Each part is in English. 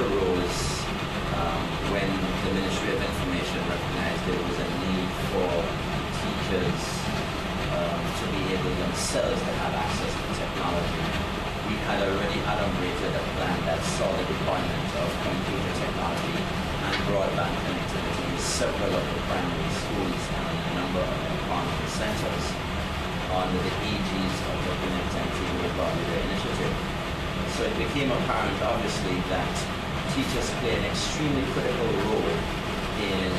arose when the Ministry of Information recognized there was a need for teachers to be able themselves to have access to technology. We had already adumbrated a plan that saw the deployment of computer technology and broadband connectivity in several of the primary schools and a number of empowerment centers under the aegis of the Connect Antigua and Barbuda initiative. So it became apparent, obviously, that teachers play an extremely critical role in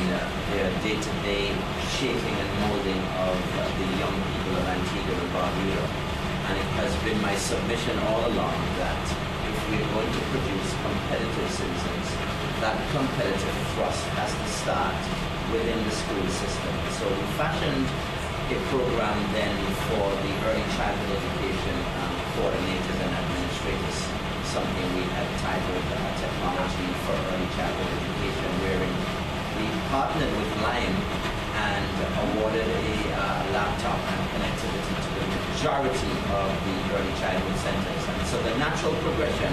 their day-to-day shaping and molding of the young people of Antigua and Barbuda. And it has been my submission all along that if we're going to produce competitive citizens, that competitive thrust has to start within the school system. So we fashioned a program then for the early childhood education coordinators and administrators, something we had titled Technology for Early Childhood Education, wherein we partnered with Lime and awarded a laptop and connectivity to the majority of the early childhood centers. And so the natural progression,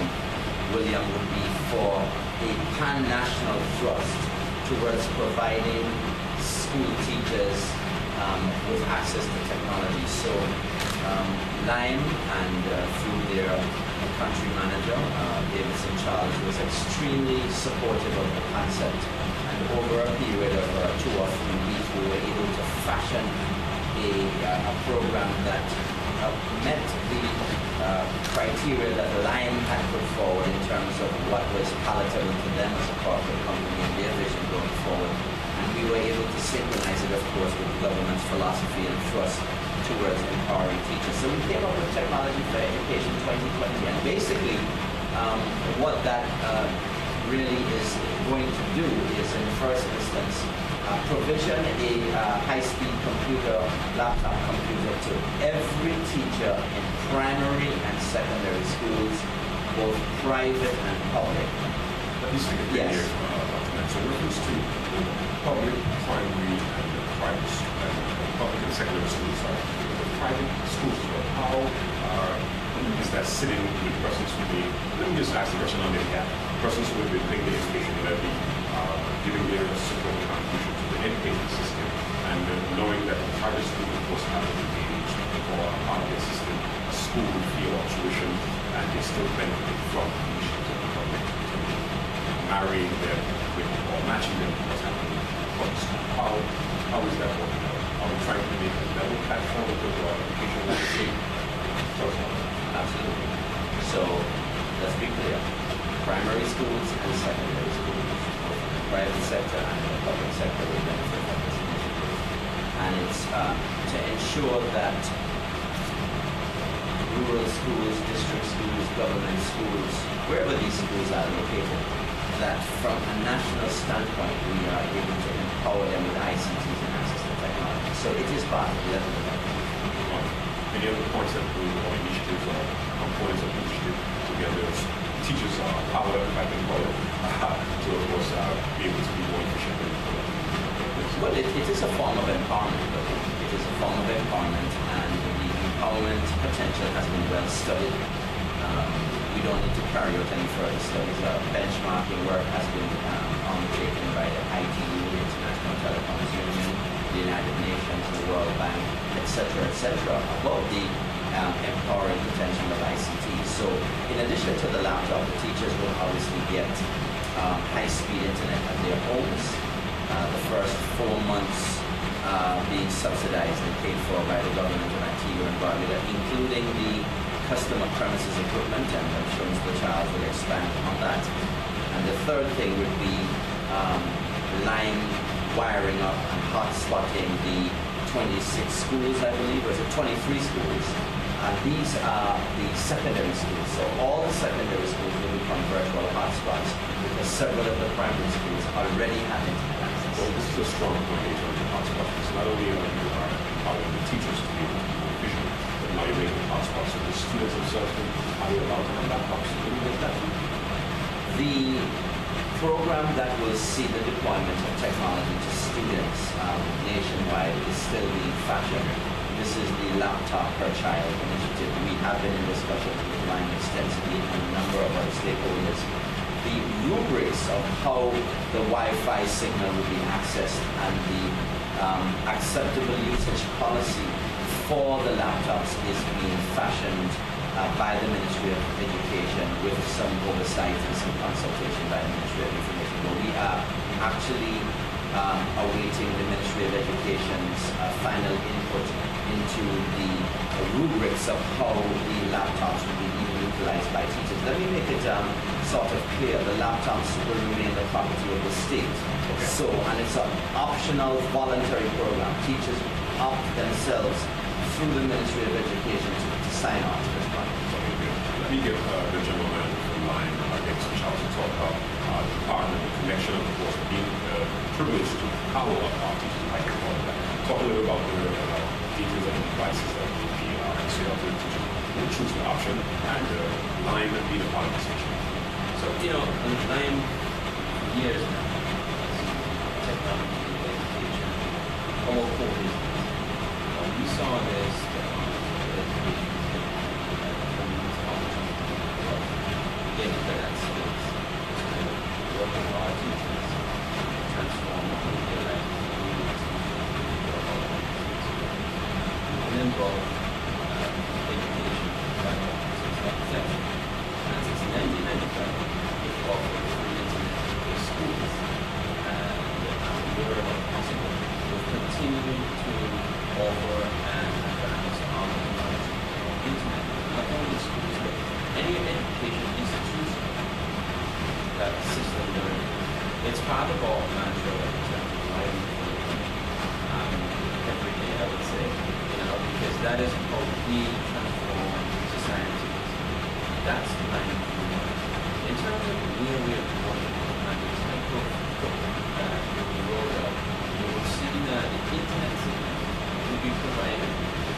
William, would be for a pan-national thrust towards providing school teachers with access to technology. So Lime and through their country manager, Davidson Charles, was extremely supportive of the concept. And over a period of 2 or 3 weeks, we were able to fashion a program that met the criteria that Lime had put forward in terms of what was palatable to them as a corporate company and their vision going forward. And we were able to synchronize it, of course, with the government's philosophy and thrust towards empowering teachers. So we came up with Technology for Education 2020, and basically what that really is going to do is, in the first instance, provision a high-speed computer, laptop computer to every teacher in primary and secondary schools, both private and public. Let me speak again here. So in reference to the public, primary, and the private, public and secondary schools, the private schools, how is that sitting with persons who may, let me just ask the question on their behalf, persons who have been paying the education levy, giving their support contribution to the education system, and knowing that the private school, of course, have engaged for part of their system, a school would feel or tuition, and they still benefit from the initiatives of the government to marrying them with or matching them with what's happening in public school. How is that working out? Are we trying to make a level platform with our education policy? Absolutely. So let's be clear. Primary schools and secondary schools, both the private sector and the public sector, will benefit from this initiative. And it's to ensure that rural schools, district schools, government schools, wherever these schools are located, that from a national standpoint we are able to empower them with ICTs and access to technology. So it is part of the level development. Any other points that we or initiatives or components of the initiative together? Teachers are powered up, if I can call it, to of course be able to be more efficient. Well, it is a form of empowerment, though. It is a form of empowerment, and the empowerment potential has been well studied. We don't need to carry out any further studies. Benchmarking work has been undertaken by the ITU, the International Telecoms Union, the United Nations, the World Bank, etc., about the empowering potential of ICT. So in addition to the laptop, the teachers will obviously get high-speed internet at their homes. The first 4 months being subsidized and paid for by the government of Antigua and Barbuda, including the customer premises equipment, and I'm sure Mr. Charles will expand on that. And the third thing would be line wiring up and hotspotting the 26 schools, I believe, or is it 23 schools? These are the secondary schools. So all the secondary schools will become virtual hotspots because several of the primary schools already have internet access. Well, this is a strong point in terms of hotspots. It's not only are you empowering the teachers to be able to be more efficient, but now you're making hotspots so the students themselves are allowed to have laptops. The program that will see the deployment of technology to students nationwide is still being fashioned. This is the Laptop Per Child initiative. We have been in discussions with Lime extensively and a number of other stakeholders the rubrics of how the Wi-Fi signal will be accessed and the acceptable usage policy for the laptops is being fashioned by the Ministry of Education with some oversight and some consultation by the Ministry of Information. But we are actually awaiting the Ministry of Education's final input into the rubrics of how the laptops will be utilized by teachers. Let me make it sort of clear. The laptops will remain the property of the state. Okay. So, and it's an optional voluntary program. Teachers opt themselves through the Ministry of Education to sign on to this one. Okay, good. Let me give the gentleman from line next to Charles to talk about the partner, the connection, of course, being privileged to power up our teachers. I can call it that. Talk a little about the features and devices that the NCL to teachers will choose the option and line being a part of the station. So, I'm years now, technology education, all four business. We saw this technology getting to that space, working with our teachers, transform their lives, and involve education by since that inception. And since 1995, it offered free internet for schools. And wherever possible, we'll continue to offer and advance on the knowledge of internet, not only schools, but any education institution that system learning. It's part of our mantra in terms of how we every day, I would say, because that is how we transform society. That's my view. In terms of where we are going and the type of that we roll out, you will see that the internet signal will be provided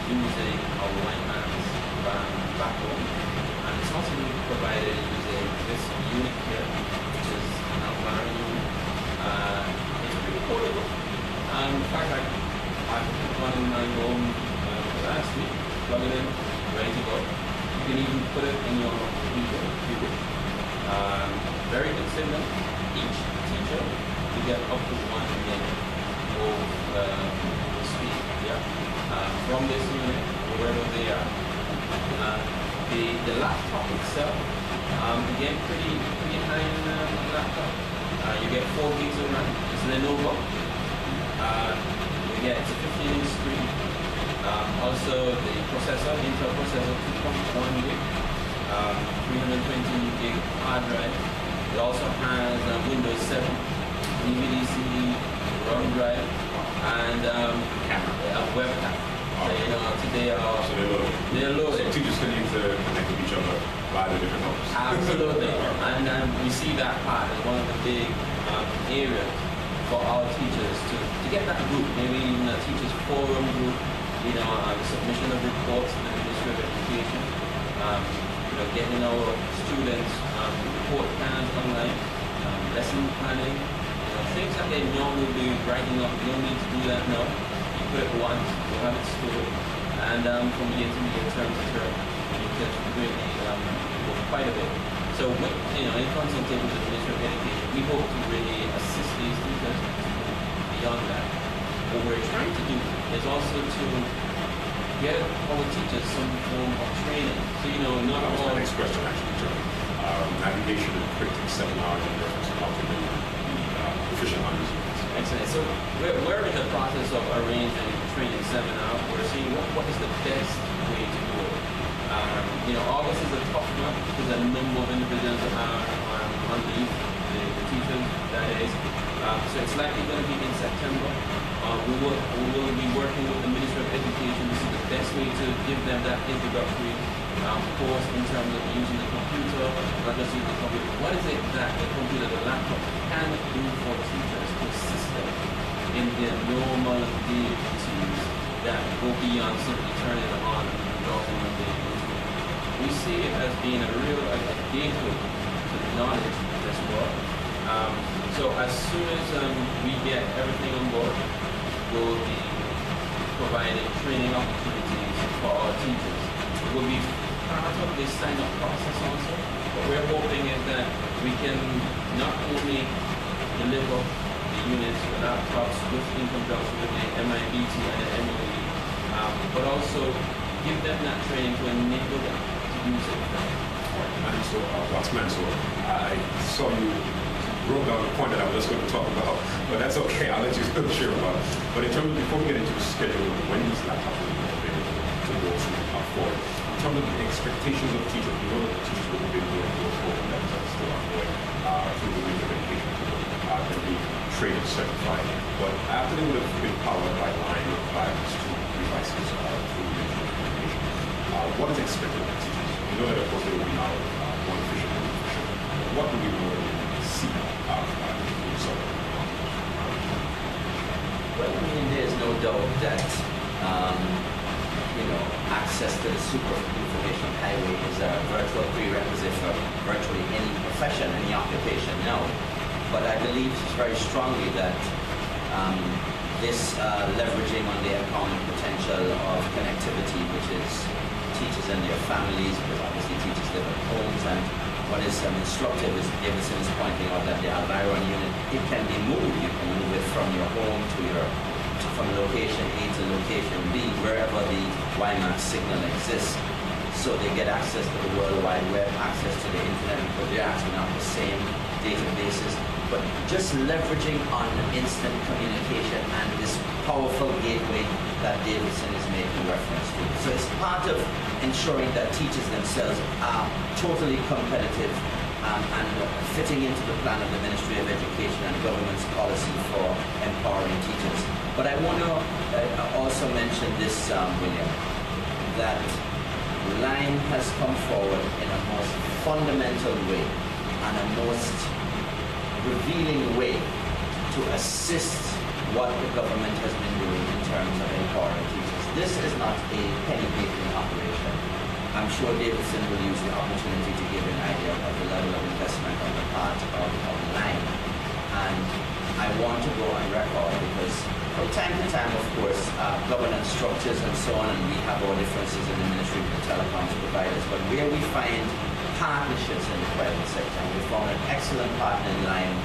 using a WiMAX backbone, and it's also being provided using this unit here, which is an Alvaro unit. It's pretty portable. In fact, I put one in my home last week, plug it in, ready to go. You can even put it in your computer if you wish. Very good signal. Each teacher will get up to 1 minute of speed. Yeah. From this unit, wherever they are. The laptop itself, again, pretty high in the laptop. You get 4 gigs of RAM. It's Lenovo. You get it's a 15-inch screen. Also, the processor, Intel processor, 2.1 gig, 320 gig hard drive. It also has Windows 7, DVD-CD, ROM drive, and a webcam. Today So they're loaded. they're loaded. So teachers can use to connect with each other via the different homes. Absolutely, and we see that part as one of the big areas for our teachers to get that group, maybe even a teachers forum group, submission of reports to the Ministry of Education, getting our students report plans online, lesson planning, things that they normally do writing up. You don't need to do that now. You put it once, you have it stored, and from year to year, term to term, you can really go quite a bit. So, in consultation with the Ministry of Education, we hope to really assist these teachers beyond that. What we're trying to do is also to get our teachers some form of training. So, not That was all. my next question, actually, Joe. Navigation and cryptic seminars and reference to how to be proficient on these units. Excellent. So we're in the process of arranging a training seminar. We're seeing what is the best way to do it. August is a tough month because a number of individuals are on leave, the teachers, that is. So it's likely going to be in September. We will be working with the Ministry of Education. This is the best way to give them that introductory course in terms of using the computer, not just using the computer. What is it that the computer, the laptop, can do for teachers to assist them in their normal daily routines that go beyond simply turning it on and browsing on the internet? We see it as being a real gateway to the knowledge in this world. So as soon as we get everything on board, we'll be providing training opportunities for our teachers. It will be part of the sign-up process also for What we're hoping is that we can not only deliver the units, the laptops in conjunction with the MIBT and the MOE, but also give them that training to enable them to use it. And so, Waxman, so I saw you wrote down the point that I was just going to talk about, but that's okay. I'll let you share about it. But in terms of, before we get into the schedule of when these laptops will be available to go forward, in terms of the expectations of teachers, we know that the teachers will be doing a program that's still ongoing through the Week of Education, they'll be trained, certified. But after they would have been powered by line of files to devices through the Week of Education, what is expected of the teachers? We know that, of course, they will be now more efficient and efficient. What do we know see out of that result? Well, I mean, there's no doubt that access to the super information highway is a virtual prerequisite for virtually any profession, any occupation now. But I believe very strongly that this leveraging on the empowerment potential of connectivity, which is teachers and their families, because obviously teachers live at homes, and what is instructive is Davidson is pointing out that the Alviron unit, it can be moved. You can move it from your home from location A to location B, wherever the WiMAX signal exists. So they get access to the World Wide Web, access to the internet, because they're actually not the same databases. But just leveraging on instant communication and this powerful gateway that Davidson is making reference to. So it's part of ensuring that teachers themselves are totally competitive and fitting into the plan of the Ministry of Education and government's policy for empowering teachers. But I want to also mention this, William, that LIME has come forward in a most fundamental way and a most revealing way to assist what the government has been doing in terms of empowering teachers. This is not a penny-making operation. I'm sure Davidson will use the opportunity to give an idea of the level of investment on the part of LIME. And I want to go on record because from time to time, of course, governance structures and so on, and we have our differences in the Ministry of the Telecoms providers, but where we find partnerships in the private sector, and we found an excellent partner in LIME,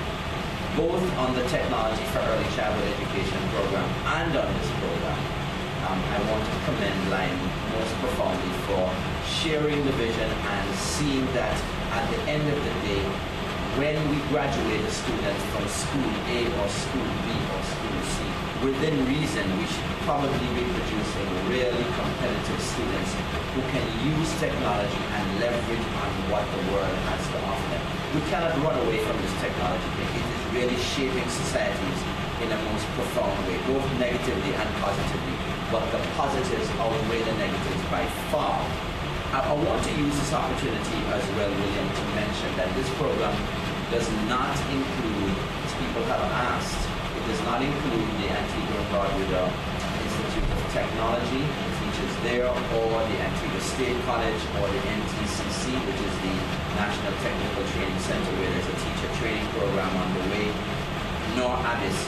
both on the Technology for Early Childhood Education program and on this program. I want to commend LIME most profoundly for sharing the vision and seeing that at the end of the day, when we graduate a student from school A or school B or school C, within reason, we should probably be producing really competitive students who can use technology and leverage on what the world has to offer them. We cannot run away from this technology. It is really shaping societies in a most profound way, both negatively and positively. But the positives outweigh the negatives by far. I want to use this opportunity as well, William, to mention that this program does not include, as people have asked, it does not include the Antigua and Barbuda Institute of Technology, the teachers there, or the Antigua State College, or the NTCC, which is the National Technical Training Center, where there's a teacher training program underway, nor ABIS.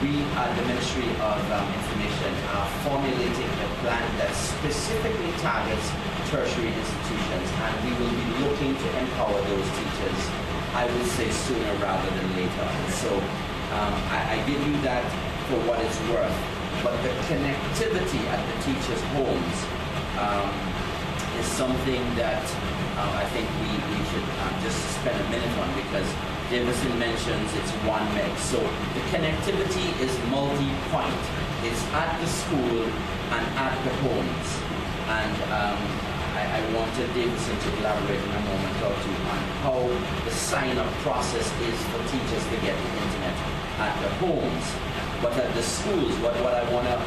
We at the Ministry of Information are formulating a plan that specifically targets tertiary institutions, and we will be looking to empower those teachers, I would say, sooner rather than later. And so I give you that for what it's worth, but the connectivity at the teachers' homes is something that I think we should just spend a minute on, because Davidson mentions it's 1 meg. So the connectivity is multi-point. It's at the school and at the homes. And I wanted Davidson to elaborate in a moment or two on how the sign-up process is for teachers to get the internet at the homes. But at the schools, what I want to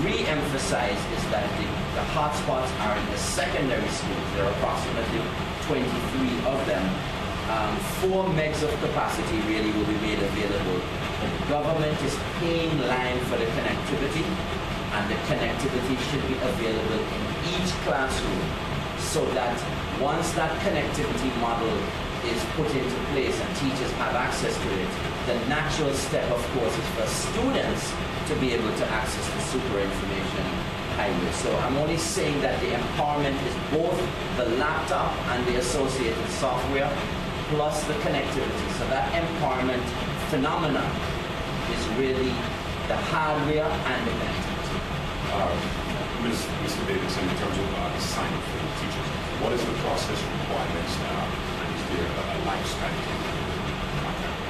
re-emphasize is that the hotspots are in the secondary schools. There are approximately 23 of them. 4 megs of capacity really will be made available. The government is paying LIME for the connectivity, and the connectivity should be available in each classroom, so that once that connectivity model is put into place and teachers have access to it, the natural step, of course, is for students to be able to access the super information highway. So I'm only saying that the empowerment is both the laptop and the associated software plus the connectivity. So that empowerment phenomenon is really the hardware and the connectivity. Mr. Davidson, in terms of the sign-up for the teachers, what is the process requirements and is there a lifespan to the contract?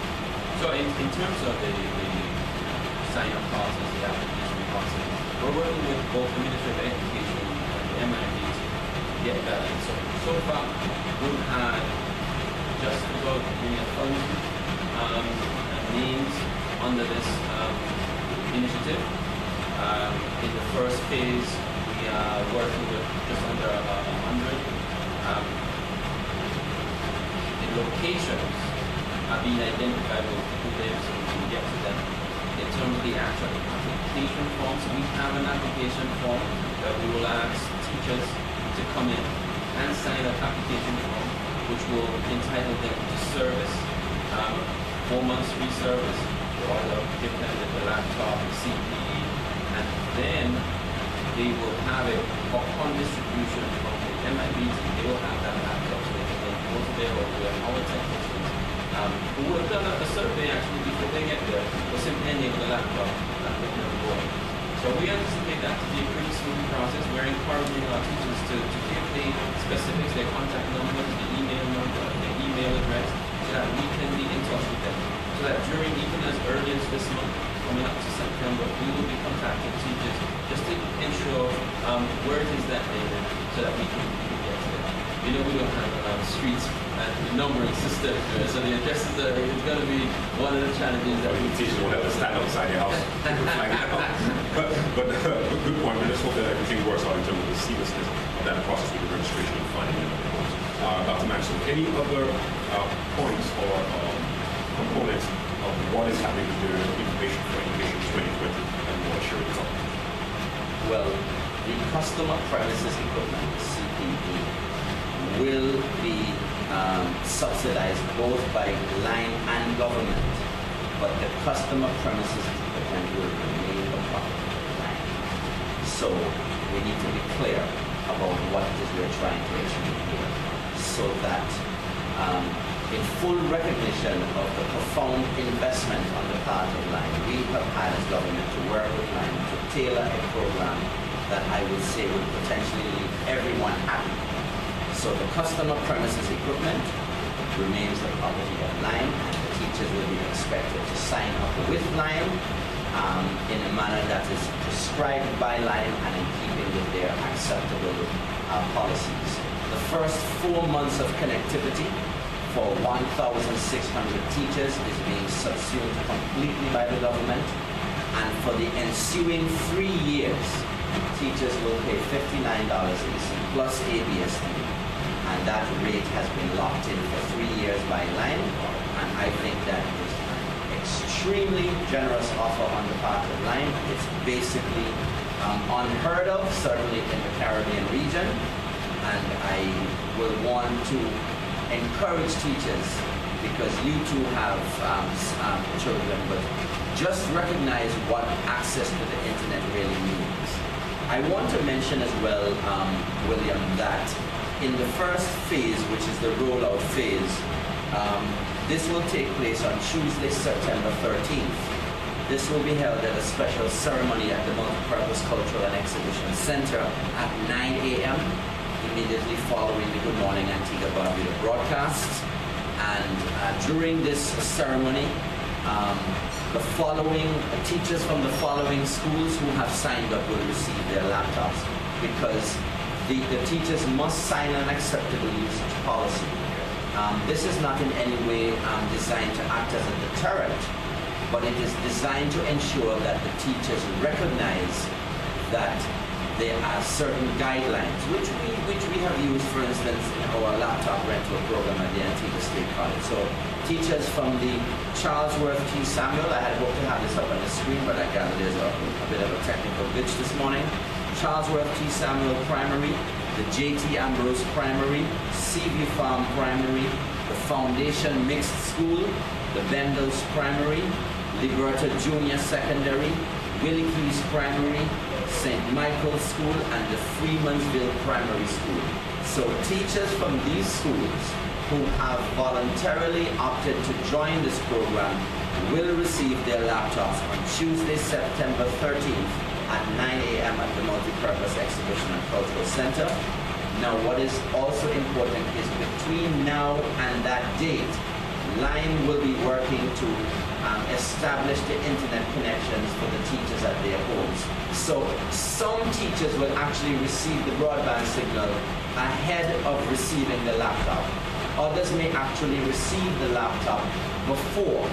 So in terms of the sign-up process, the application process, we're working with both the Ministry of Education and the MIT to get that. And so far, we've had just about 1,000 names under this initiative. In the first phase, we are working with just under 100. The locations are being identified with who lives and we can get to them. In terms of the actual application forms, we have an application form that we will ask teachers to come in and sign an application form, which will entitle them to service, 4 months free service, give them the laptop, the CPE, and then they will have it upon distribution from the MIBT. They will have that laptop so they can then go to their hardware, our technicians, who have done a survey actually before they get there, will simply enable the laptop and put them on board. So we anticipate that to be a pretty smooth process. We're encouraging our teachers to give the specifics, their contact number, the email number, their email address, so that we can be in touch with them. So that during even as early as this month, coming up to September, we will be contacting teachers just to ensure where it is that they live, so that we can get to them. You know, we don't have streets and numbering system, so the addresses it's going to be one of the challenges that we teachers will have to stand outside your house. But good point. We just hope that everything works out in terms of the seamlessness of that process with the registration and finding them. Dr. Maxwell, any other points or components of what is happening with the Information for Education 2020 and what share it out? Well, the customer premises equipment, CPE, will be subsidized both by line and government, but the customer premises equipment will remain the property of the line. So we need to be clear about what it is we're trying to achieve here, so that in full recognition of the profound investment on the part of line, we have had as government to work with line to tailor a program that I would say would potentially leave everyone happy. So the customer premises equipment remains the property of line, and the teachers will be expected to sign up with line in a manner that is prescribed by line and in keeping with their acceptable policies. The first 4 months of connectivity for 1,600 teachers is being subsumed completely by the government, and for the ensuing 3 years, teachers will pay $59 EC plus ABSD, and that rate has been locked in for 3 years by line, and I think that is an extremely generous offer on the part of line. It's basically unheard of, certainly in the Caribbean region, and I will want to encourage teachers, because you too have children, but just recognize what access to the internet really means. I want to mention as well, William, that in the first phase, which is the rollout phase, this will take place on Tuesday, September 13th. This will be held at a special ceremony at the Multipurpose Cultural and Exhibition Center at 9 a.m. immediately following the Good Morning Antigua Barbuda broadcast. And during this ceremony, the following teachers from the following schools who have signed up will receive their laptops, because the teachers must sign an acceptable usage policy. This is not in any way designed to act as a deterrent, but it is designed to ensure that the teachers recognize that there are certain guidelines, which we have used, for instance, in our laptop rental program at the Antigua State College. So teachers from the Charlesworth T. Samuel, I had hoped to have this up on the screen, but I gather there's a bit of a technical glitch this morning. Charlesworth T. Samuel Primary, the J.T. Ambrose Primary, Seaview Farm Primary, the Foundation Mixed School, the Bendels Primary, Liberta Junior Secondary, Willie Keys Primary, St. Michael's School, and the Freemansville Primary School. So teachers from these schools who have voluntarily opted to join this program will receive their laptops on Tuesday, September 13th at 9 a.m. at the Multipurpose Exhibition and Cultural Center. Now, what is also important is between now and that date, Lime will be working to establish the internet connections for the teachers at their homes. So some teachers will actually receive the broadband signal ahead of receiving the laptop. Others may actually receive the laptop before,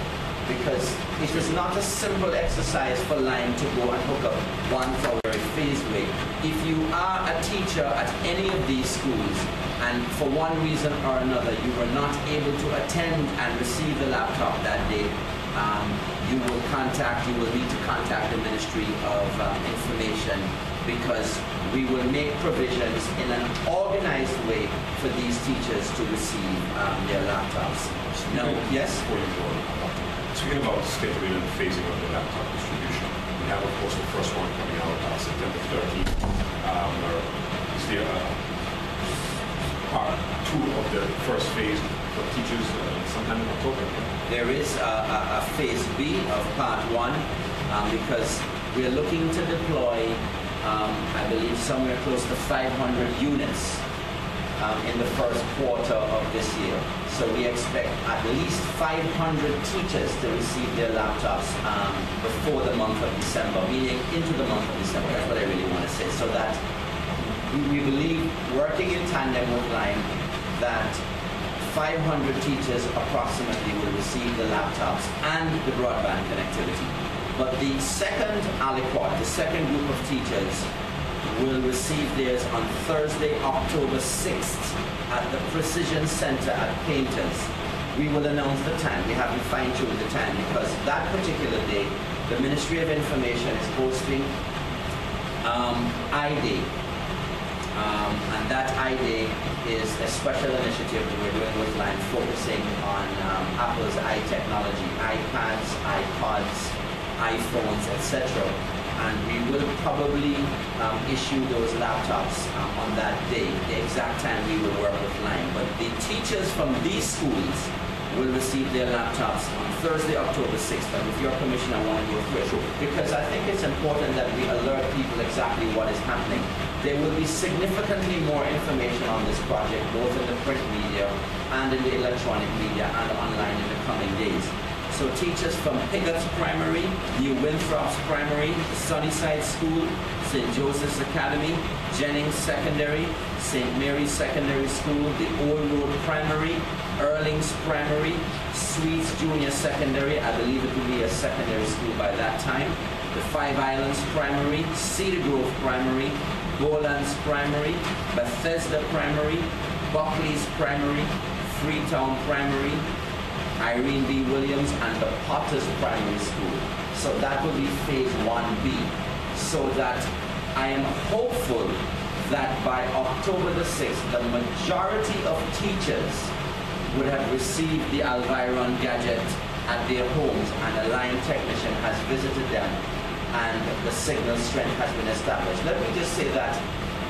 because it is not a simple exercise for Lime to go and hook up one for a phased way. If you are a teacher at any of these schools and for one reason or another you were not able to attend and receive the laptop that day, you will need to contact the Ministry of Information, because we will make provisions in an organized way for these teachers to receive their laptops. Now, yes? Speaking about scheduling and phasing of the laptop distribution, we have, of course, the first one coming out September 13th. Is there part two of the first phase for teachers sometime in October? There is a phase B of part one, because we are looking to deploy, I believe, somewhere close to 500 units in the first quarter of this year. So we expect at least 500 teachers to receive their laptops before the month of December, meaning into the month of December. That's what I really want to say. So that we believe, working in tandem with Lime, that 500 teachers approximately will receive the laptops and the broadband connectivity. But the second aliquot, the second group of teachers, will receive theirs on Thursday, October 6th at the Precision Center at Painters. We will announce the time. We haven't fine-tuned the time because that particular day, the Ministry of Information is hosting I-Day. And that I-Day is a special initiative that we're doing with Lime, focusing on Apple's iTechnology, iPads, iPods, iPhones, etc. And we will probably issue those laptops on that day. The exact time we will work with Lime. But the teachers from these schools will receive their laptops on Thursday, October 6th. And with your permission, I want to go through it, because I think it's important that we alert people exactly what is happening. There will be significantly more information on this project, both in the print media and in the electronic media and online in the coming days. So teachers from Piggott's Primary, New Winthrop's Primary, Sunnyside School, St. Joseph's Academy, Jennings Secondary, St. Mary's Secondary School, the Old Road Primary, Erlings Primary, Sweets Junior Secondary, I believe it will be a secondary school by that time, the Five Islands Primary, Cedar Grove Primary, Bowlands Primary, Bethesda Primary, Buckley's Primary, Freetown Primary, Irene B. Williams, and the Potters Primary School. So that will be phase 1B. So that I am hopeful that by October the 6th, the majority of teachers would have received the Alviron gadget at their homes, and a Lime technician has visited them, and the signal strength has been established. Let me just say that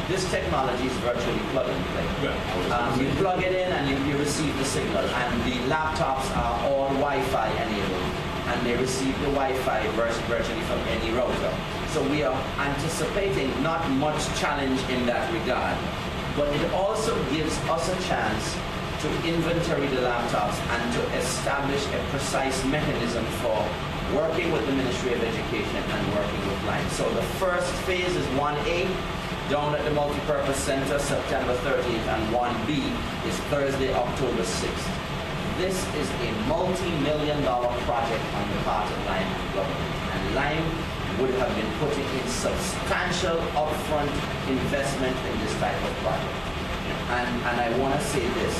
this technology is virtually plug and play. You plug it in and you receive the signal, and the laptops are all Wi-Fi enabled, and they receive the Wi-Fi virtually from any router. So we are anticipating not much challenge in that regard, but it also gives us a chance to inventory the laptops and to establish a precise mechanism for working with the Ministry of Education and working with Lime. So the first phase is 1A, down at the Multipurpose Center, September 13th, and 1B is Thursday, October 6th. This is a multi-million-dollar project on the part of Lime government, and Lime would have been putting in substantial upfront investment in this type of project. And I want to say this,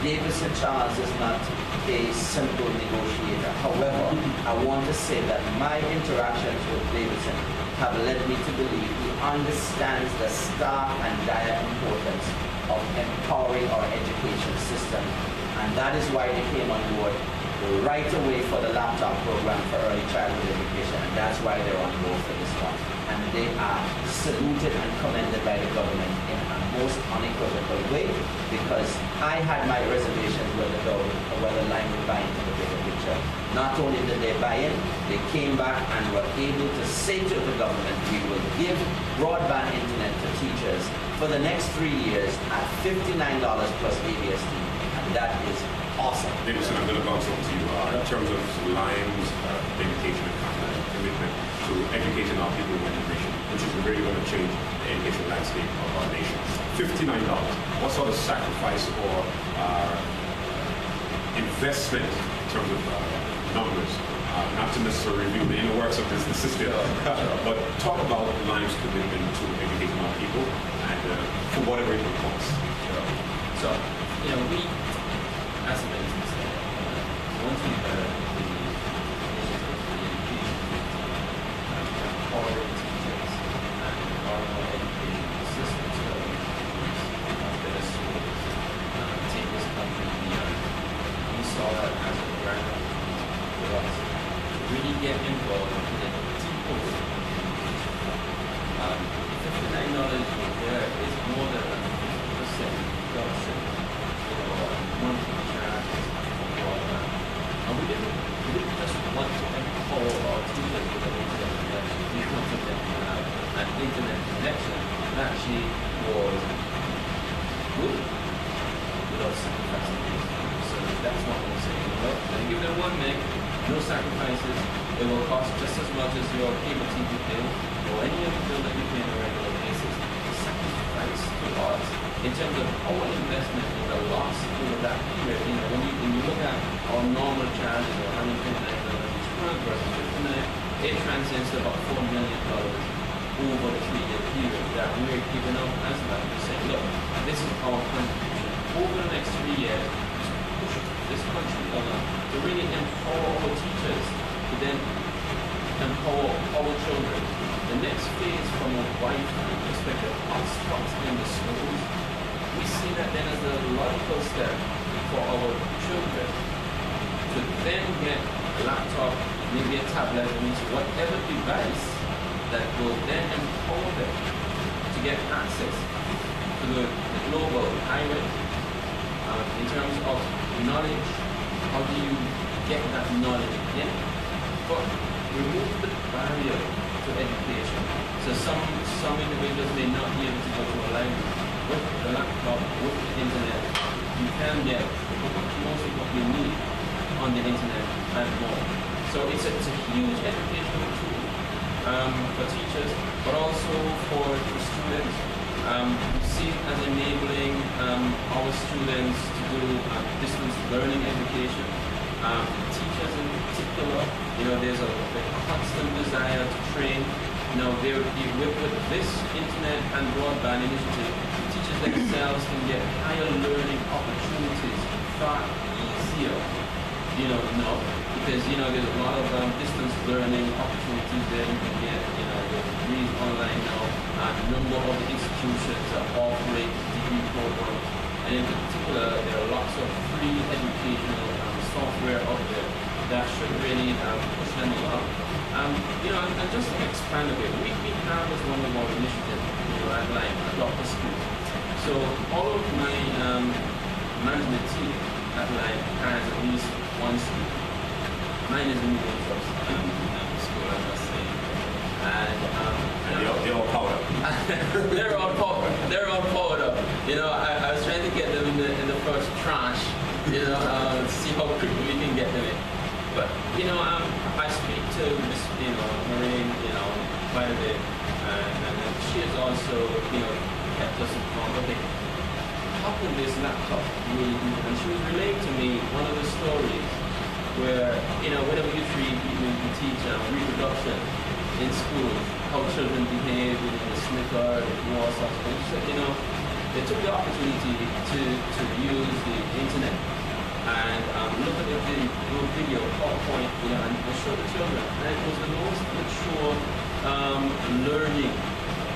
Davidson Charles is not a simple negotiator. However, I want to say that my interactions with Davidson have led me to believe he understands the stark and dire importance of empowering our education system. And that is why they came on board right away for the laptop program for early childhood education, and that's why they're on board for this one. And they are saluted and commended by the government in a most unequivocal way, because I had my reservations whether Lime would buy into the bigger picture. Not only did they buy in, they came back and were able to say to the government, we will give broadband internet to teachers for the next 3 years at $59 plus ABSD, and that is awesome. Davidson, I'm going to bounce over to you. In terms of Lime's dedication and commitment to educating our people with information, which is really going to change the education landscape of our nation. $59. What sort of sacrifice or investment in terms of numbers? Not to necessarily review the inner works of this system, but talk about Lime's commitment to educating our people and for whatever it will cost. So, we, as a business, once we heard the initiative for the education, empowering teachers and empowering education systems of better schools, take this country beyond. We saw that as a brand for us. Really get involved in the deeper work. $59 there is more than a 50% reduction monthly charges for broadband. And we didn't just want to empower our teachers with an internet connection. We wanted them to have an internet connection that actually was good without sacrificing things. So that's what we're saying. And give them 1 meg, no sacrifices. It will cost just as much as your cable TV bill or any other bill that you pay on a regular basis. The sacrifice to us in terms of our investment in the loss over that period. When you look at our normal charges of $129 each month versus $59, it transcends to about $4 million over the 3-year period that we're giving up as well. We're saying, look, this is our contribution over the next 3 years to push this country along, to really empower our teachers, to then empower our children. The next phase from a Wi-Fi perspective, hotspots in the schools, we see that then as a logical step for our children to then get a laptop, maybe a tablet, whatever device that will then empower them to get access to the global highway. In terms of knowledge, how do you get that knowledge in? But remove the barrier to education. So some individuals may not be able to go to a library. With the laptop, with the internet, you can get most of what you need on the internet and more. So it's a huge educational tool for teachers, but also for the students. We see it as enabling our students to do distance learning education. Teachers in particular, there's a constant desire to train. With this internet and broadband initiative, teachers themselves can get higher learning opportunities far easier, now, because, there's a lot of distance learning opportunities there. You can get, there's degrees online now, and a number of the institutions are offering degree programs, and in particular, there are lots of free educational software out there that should really push them along. And just to expand a bit, we have as one of our initiatives, at Lime, Adopt a School. So all of my management team at Lime has at least one school. Mine is in the Trust school, I must say. And they're all powered up. they're all powered up. I was trying to get them in the first tranche, to see how quickly we can get them in. But I speak to Miss Maureen, quite a bit, and she has also kept us informed. Okay, how can this laptop really do? And she was relaying to me one of the stories where whenever you teach reproduction in school, how children behave within the snicker, and all sorts of things. She said, they took the opportunity to use the internet and look at the video, PowerPoint, and show the children. And it was the most mature learning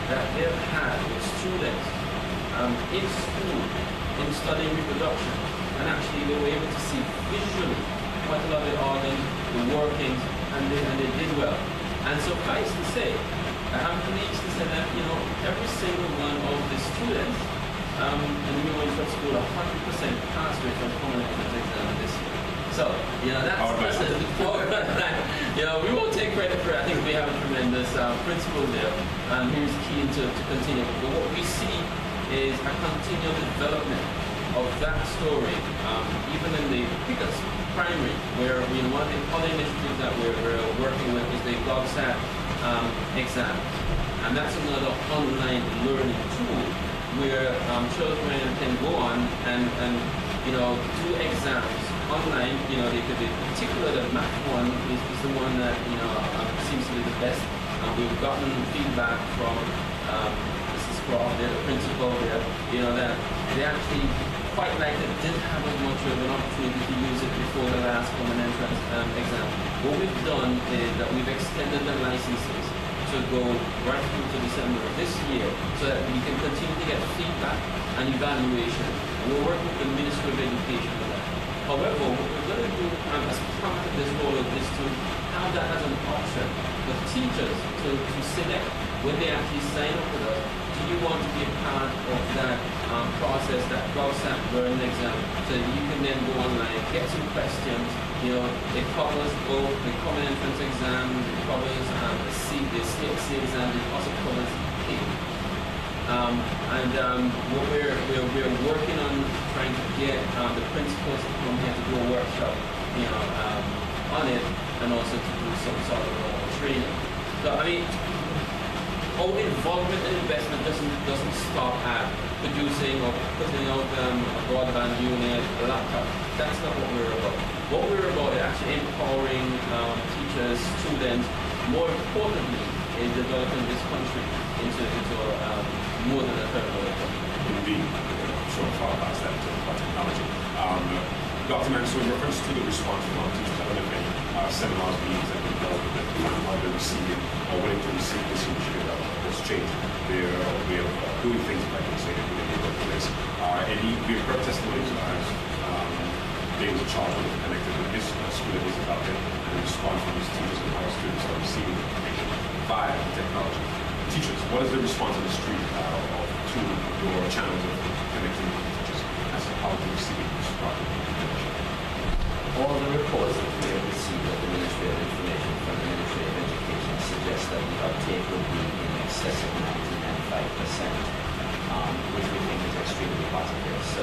that they've had with students in school, in studying reproduction. And actually they were able to see visually quite a lot of the organs, the workings, and they did well. And suffice to say, I'm pleased to say that, every single one of the students in the New Waynesburg School, 100% pass rate on common entrance exam this year. So, that's we won't take credit for it. I think we have a tremendous principal there who's keen to continue. But what we see is a continual development of that story, even in the biggest primary, where one of the other initiatives that we're working with is the GovSat exam. And that's another online learning tool where children can go on and do exams online. They could be particular. The math one is the one that seems to be the best. We've gotten feedback from Mrs. Croft, the principal there, that they actually quite liked it, didn't have as much of an opportunity to use it before the last common entrance exam. What we've done is that we've extended the licenses to go right through to December of this year so that we can continue to get feedback and evaluation. We're working with the Ministry of Education on that. However, what we're going to do as part of this rollout is to have that as an option for teachers to select when they actually sign up with us. Do you want to be a part of that process, that GovSat learning exam, so that you can then go online, get some questions. It covers both the common entrance exams, it covers the CXC exams, it also covers CAPE. What we're working on trying to get the principals to come here to do a workshop, on it, and also to do some sort of training. So our involvement and investment doesn't stop at producing or putting out a broadband unit, a laptop. That's not what we're about. What we're about is actually empowering teachers, students, more importantly, is developing this country into more than a third world country. Indeed, so far past that technology. Dr. Mansour, in reference to the response from our teachers, I don't know if any seminars, meetings have been held that are they receiving or willing to receive this initiative that's changed their way of doing things, if I can say, in the workplace. We have heard testimonies as James Charlton connected with his school that he's about it, and the response from his teachers and how students are receiving information via technology. Teachers, what is the response on the street to your channels of connecting with teachers as to how to receive this product information? All the reports that we have received at the Ministry of Information from the Ministry of Education suggest that the uptake will be in excess of 95%, which we think is extremely positive. So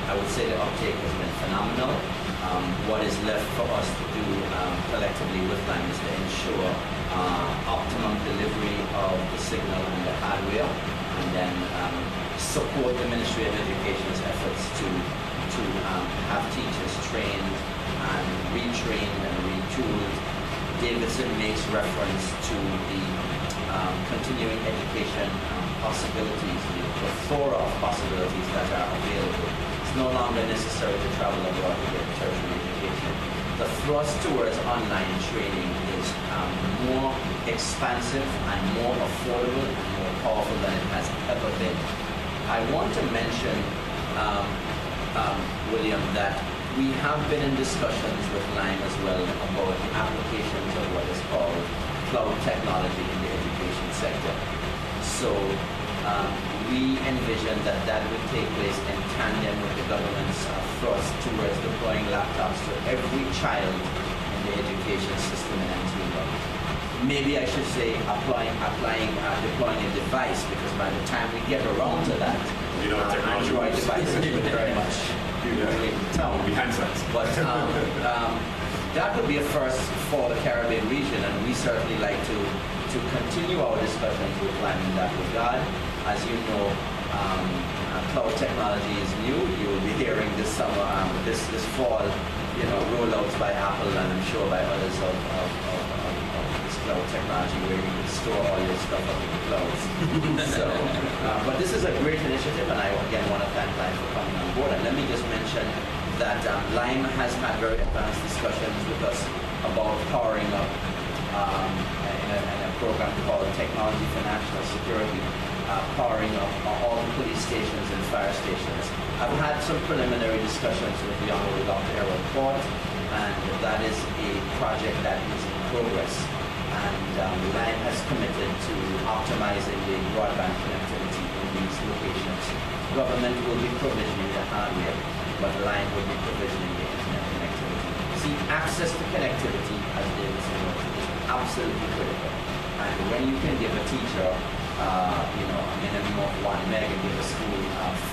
I would say the uptake has been phenomenal. What is left for us to do collectively with them is to ensure optimum delivery of the signal and the hardware, and then support the Ministry of Education's efforts to have teachers trained and retrained and retooled. Davidson makes reference to the continuing education possibilities, the plethora of possibilities that are available. It's no longer necessary to travel abroad to get tertiary education. The thrust towards online training is more expansive and more affordable and more powerful than it has ever been. I want to mention, William, that we have been in discussions with Lime as well about the applications of what is called cloud technology in the education sector. So we envision that would take place in tandem with the government's thrust towards deploying laptops to every child in the education system in Antigua. Maybe I should say deploying a device, because by the time we get around to that, Android devices would very much town. But that would be a first for the Caribbean region, and we certainly like to continue our discussions with Lime in that regard. As you know, cloud technology is new. You will be hearing this summer, this fall, rollouts by Apple, and I'm sure by others of this cloud technology, where you can store all your stuff up in the clouds. So, but this is a great initiative, and I again want to thank Lime for coming on board. And let me just mention that Lime has had very advanced discussions with us about powering up in a program called Technology for National Security. powering up all the police stations and fire stations. I've had some preliminary discussions with the Honorable Dr. Errol Port, and that is a project that is in progress. And Lime has committed to optimizing the broadband connectivity in these locations. Government will be provisioning the hardware, but Lime will be provisioning the internet connectivity. See, access to connectivity, as David said, is absolutely critical. And when you can give a teacher, a minimum of 1 meg and give a school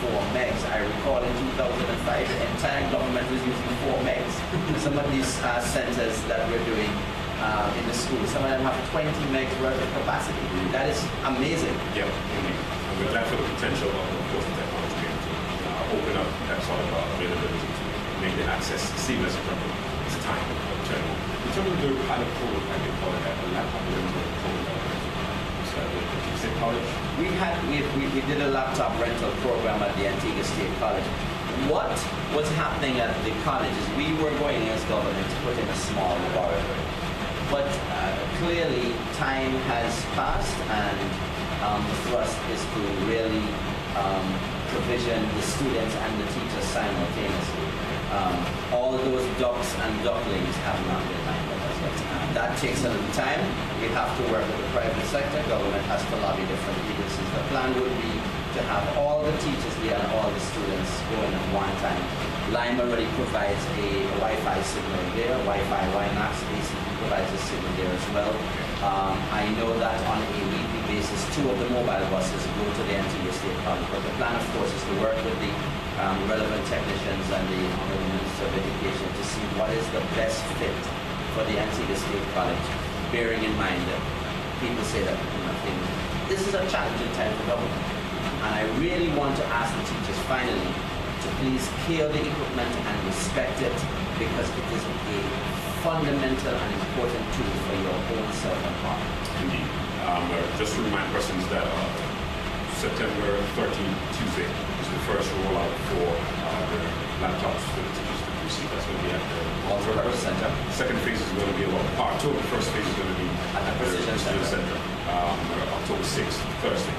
4 megs. I recall in 2005, the entire government was using 4 megs. Some of these centers that we're doing in the school, some of them have 20 megs worth of capacity. That is amazing. Yeah, and we're glad for the potential of course, the technology to open up that sort of availability to make the access seamless in terms of its time. In terms of the pilot program, I can call it that, the laptop rental program. So the State College. We did a laptop rental program at the Antigua State College. What was happening at the college is we were going as government to put in a small laboratory. But clearly time has passed, and the thrust is to really provision the students and the teachers simultaneously. All those ducks and ducklings have not been lined up as yet. That takes a little time. We have to work with the private sector. Government has to lobby different agencies. The plan would be to have all the teachers there and all the students going at one time. Lime already provides a Wi-Fi signal there. Wi-Fi, WiMAX basically provides a signal there as well. I know that on a weekly basis, 2 of the mobile buses go to the Antigua State College. But the plan, of course, is to work with the relevant technicians and the Honorable Minister of Education to see what is the best fit for the Antigua State College, bearing in mind that people say that this is a challenging time for government. And I really want to ask the teachers finally to please care the equipment and respect it, because it is a fundamental and important tool for your own self-empowerment. Indeed. Just to remind persons that September 13th, Tuesday, is the first rollout for the laptops for the teachers to receive. That's going to be at the Walter Center. Second phase is going to be about part 2. The first phase is going to be At the Precision Center. October 6th, Thursday.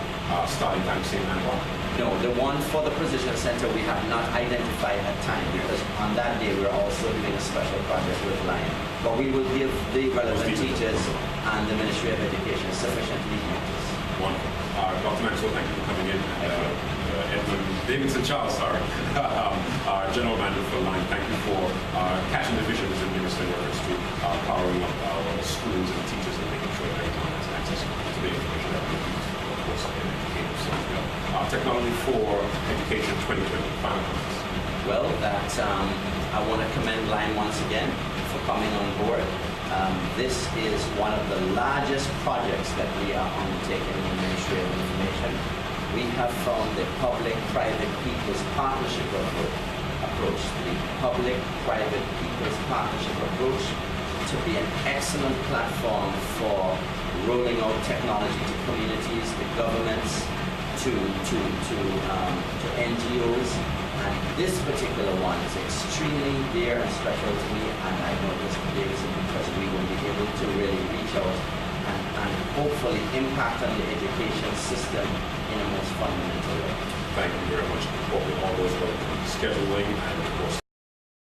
Starting time same and one. No, the one for the Precision Center we have not identified at time, because on that day we're also doing a special project with Lion. But we will give the relevant teachers and the Ministry of Education sufficient lead notice. Wonderful. Dr. Maxwell, thank you for coming in. Edmund Davidson Charles, sorry, our General Manager for Line, thank you for catching the visions and ministering reference to powering up our schools and teachers and making sure that everyone has access to the information that we need, of course, in educative software. Technology for Education 2020, final comments. Well, I want to commend Line once again for coming on board. This is one of the largest projects that we are undertaking in the Ministry of Information. We have found the public-private people's partnership approach, the public-private people's partnership approach, to be an excellent platform for rolling out technology to communities, to governments, to NGOs. And this particular one is extremely dear and special to me, and I know Mr. Davidson, because we will be able to really reach out and hopefully impact on the education system in a most fundamental way. Thank you very much. Hope all goes well with scheduling and, of course,